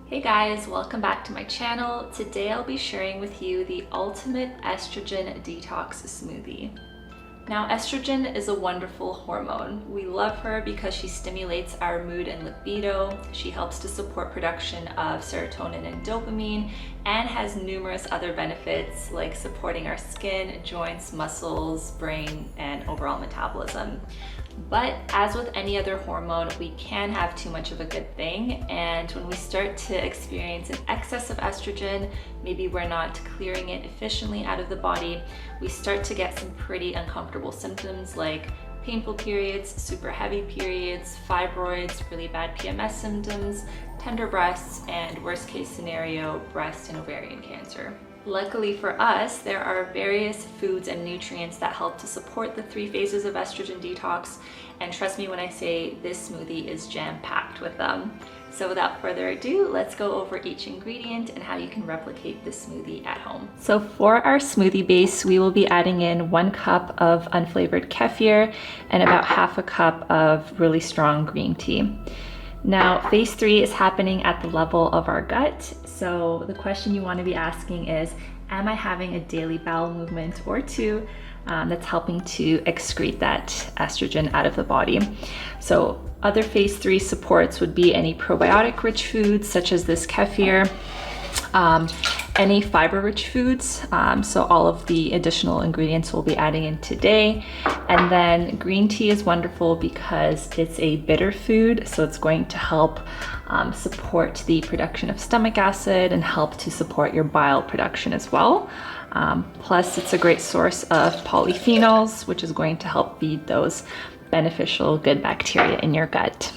Hey guys, welcome back to my channel. Today I'll be sharing with you the ultimate estrogen detox smoothie. Now, estrogen is a wonderful hormone. We love her because she stimulates our mood and libido. She helps to support production of serotonin and dopamine and has numerous other benefits like supporting our skin, joints, muscles, brain, and overall metabolism. But as with any other hormone, we can have too much of a good thing. And when we start to experience an excess of estrogen, maybe we're not clearing it efficiently out of the body, we start to get some pretty uncomfortable symptoms like painful periods, super heavy periods, fibroids, really bad PMS symptoms, tender breasts, and worst case scenario, breast and ovarian cancer. Luckily for us, there are various foods and nutrients that help to support the 3 phases of estrogen detox. And trust me when I say this smoothie is jam-packed with them. So without further ado, let's go over each ingredient and how you can replicate this smoothie at home. So for our smoothie base, we will be adding in 1 cup of unflavored kefir and about half a cup of really strong green tea. Now, phase 3 is happening at the level of our gut. So the question you want to be asking is, am I having a daily bowel movement or two that's helping to excrete that estrogen out of the body? So other phase 3 supports would be any probiotic rich foods such as this kefir, any fiber rich foods, so all of the additional ingredients we'll be adding in today. And then green tea is wonderful because it's a bitter food, so it's going to help support the production of stomach acid and help to support your bile production as well. Plus it's a great source of polyphenols, which is going to help feed those beneficial good bacteria in your gut.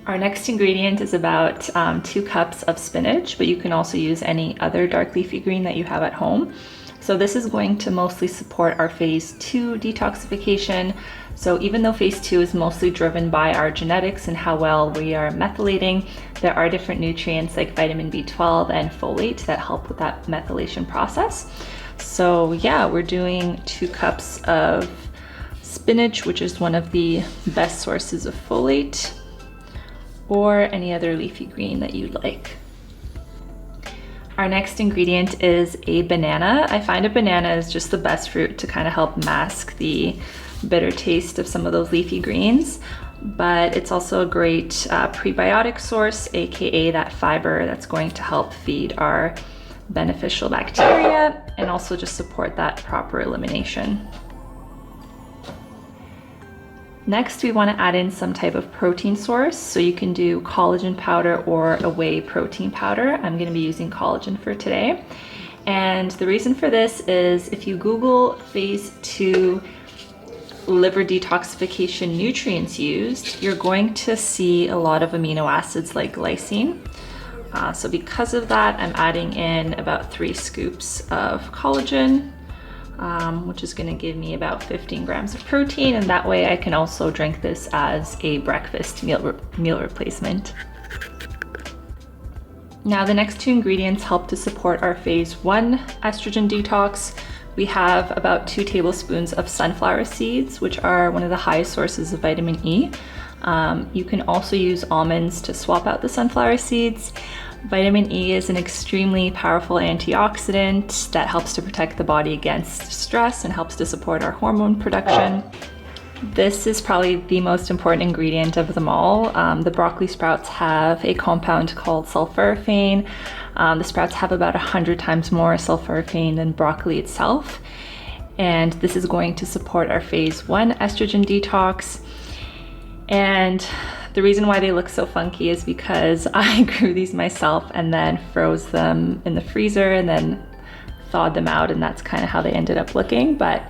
Our next ingredient is about 2 cups of spinach, but you can also use any other dark leafy green that you have at home. So this is going to mostly support our phase 2 detoxification. So even though phase 2 is mostly driven by our genetics and how well we are methylating, there are different nutrients like vitamin B12 and folate that help with that methylation process. So yeah, we're doing 2 cups of spinach, which is one of the best sources of folate, or any other leafy green that you'd like. Our next ingredient is a banana. I find a banana is just the best fruit to kind of help mask the bitter taste of some of those leafy greens, but it's also a great prebiotic source, aka that fiber that's going to help feed our beneficial bacteria and also just support that proper elimination. Next, we want to add in some type of protein source. So you can do collagen powder or a whey protein powder. I'm going to be using collagen for today. And the reason for this is if you Google phase 2 liver detoxification nutrients used, you're going to see a lot of amino acids like glycine. So because of that, I'm adding in about 3 scoops of collagen, which is going to give me about 15 grams of protein, and that way I can also drink this as a breakfast meal replacement. Now the next 2 ingredients help to support our phase 1 estrogen detox. We have about 2 tablespoons of sunflower seeds, which are one of the highest sources of vitamin E. You can also use almonds to swap out the sunflower seeds. Vitamin E is an extremely powerful antioxidant that helps to protect the body against stress and helps to support our hormone production. This is probably the most important ingredient of them all. The broccoli sprouts have a compound called sulforaphane. The sprouts have about 100 times more sulforaphane than broccoli itself. And this is going to support our phase 1 estrogen detox. And the reason why they look so funky is because I grew these myself and then froze them in the freezer and then thawed them out, and that's kind of how they ended up looking. But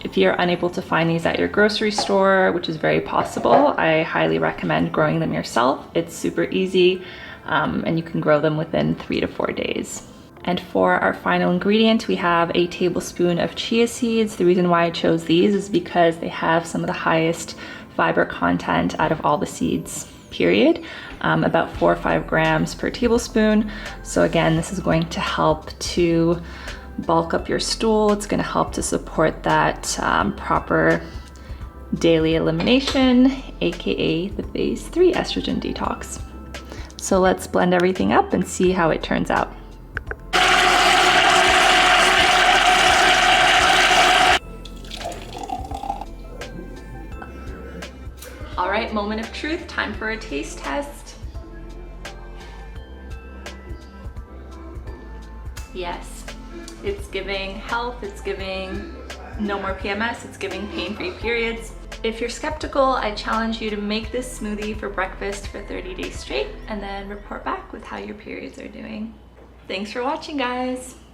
if you're unable to find these at your grocery store, which is very possible, I highly recommend growing them yourself. It's super easy, and you can grow them within 3 to 4 days. And for our final ingredient, we have a tablespoon of chia seeds. The reason why I chose these is because they have some of the highest fiber content out of all the seeds, period. About 4 or 5 grams per tablespoon. So again, this is going to help to bulk up your stool. It's going to help to support that proper daily elimination, aka the phase 3 estrogen detox. So let's blend everything up and see how it turns out. All right, moment of truth, time for a taste test. Yes, it's giving health, it's giving no more PMS, it's giving pain-free periods. If you're skeptical, I challenge you to make this smoothie for breakfast for 30 days straight and then report back with how your periods are doing. Thanks for watching, guys.